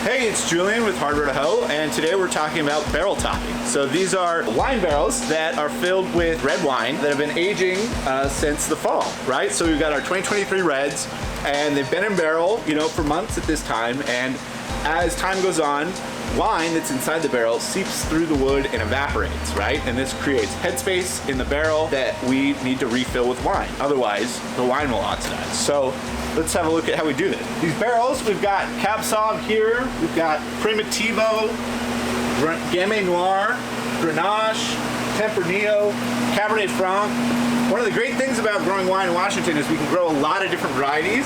Hey, it's Julian with Hardware to Hoe, and today we're talking about barrel topping. So these are wine barrels that are filled with red wine that have been aging since the fall, right? So we've got our 2023 reds, and they've been in barrel, you know, for months at this time, and as time goes on, wine that's inside the barrel seeps through the wood and evaporates, right? And this creates headspace in the barrel that we need to refill with wine. Otherwise, the wine will oxidize. So let's have a look at how we do this. These barrels, we've got Cab Sauv here, we've got Primitivo, Gamay Noir, Grenache, Tempranillo, Cabernet Franc. One of the great things about growing wine in Washington is we can grow a lot of different varieties.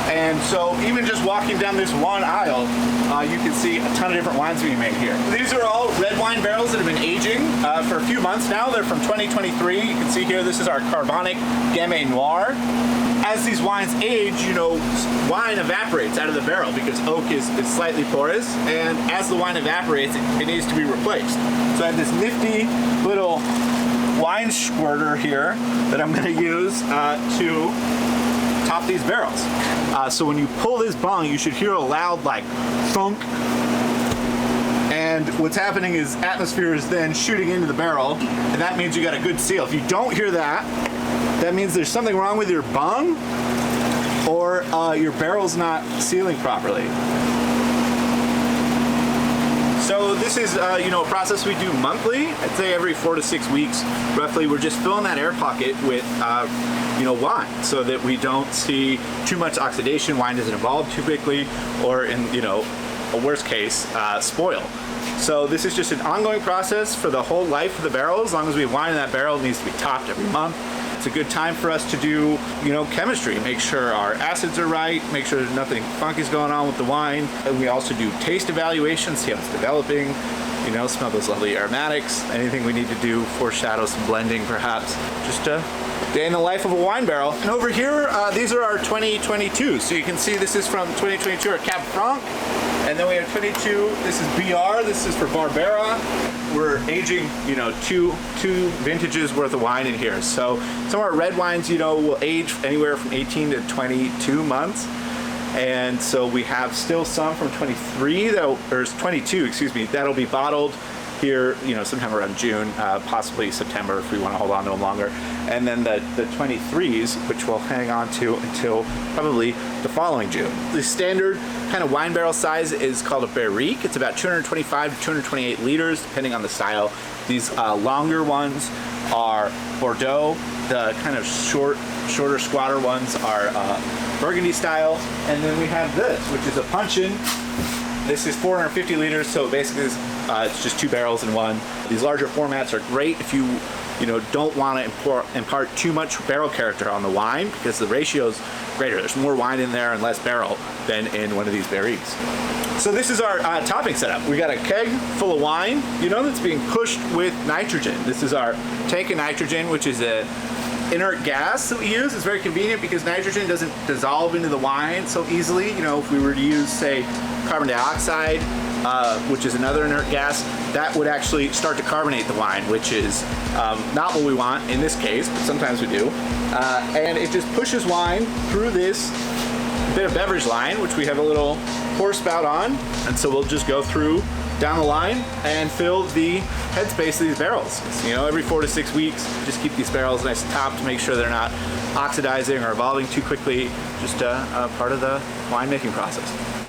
And so even just walking down this one aisle, you can see a ton of different wines being made here. These are all red wine barrels that have been aging for a few months now. They're from 2023. You can see here, this is our Carbonic Gamay Noir. As these wines age, you know, wine evaporates out of the barrel because oak is slightly porous, and as the wine evaporates, it needs to be replaced. So I have this nifty little wine squirter here that I'm going to use to top these barrels. So when you pull this bung, you should hear a loud like thunk. And what's happening is atmosphere is then shooting into the barrel, and that means you got a good seal. If you don't hear that, that means there's something wrong with your bung, or your barrel's not sealing properly. So this is you know, a process we do monthly. I'd say every 4 to 6 weeks, roughly. We're just filling that air pocket with you know, wine, so that we don't see too much oxidation. Wine doesn't evolve too quickly, or in, you know, a worst case, spoil. So this is just an ongoing process for the whole life of the barrel. As long as we have wine in that barrel, it needs to be topped every month. It's a good time for us to do, you know, chemistry. Make sure our acids are right, make sure there's nothing funky is going on with the wine. And we also do taste evaluations, see how it's developing, you know, smell those lovely aromatics. Anything we need to do, foreshadow some blending perhaps. Just a day in the life of a wine barrel. And over here, these are our 2022. So you can see this is from 2022, our Cab Franc. And then we have 22, this is BR, this is for Barbera. We're aging, you know, two vintages worth of wine in here. So some of our red wines, you know, will age anywhere from 18 to 22 months. And so we have still some from 23, or 22, excuse me, that'll be bottled here, you know, sometime around June, possibly September if we want to hold on to them longer. And then the 23s, which we'll hang on to until probably the following June. The standard kind of wine barrel size is called a barrique. It's about 225 to 228 liters, depending on the style. These longer ones are Bordeaux. The kind of shorter, squatter ones are Burgundy style. And then we have this, which is a puncheon. This is 450 liters, so basically it's just 2 barrels in one. These larger formats are great if you know, don't want to impart too much barrel character on the wine, because the ratio is greater. There's more wine in there and less barrel than in one of these barriques. So this is our topping setup. We got a keg full of wine, you know, that's being pushed with nitrogen. This is our tank of nitrogen, which is a inert gas that we use. It's very convenient because nitrogen doesn't dissolve into the wine so easily. You know, if we were to use, say, carbon dioxide, which is another inert gas, that would actually start to carbonate the wine, which is not what we want in this case, but sometimes we do. And it just pushes wine through this bit of beverage line, which we have a little pour spout on. And so we'll just go through down the line and fill the headspace of these barrels. So, you know, every 4 to 6 weeks, just keep these barrels nice and topped to make sure they're not oxidizing or evolving too quickly. Just a part of the winemaking process.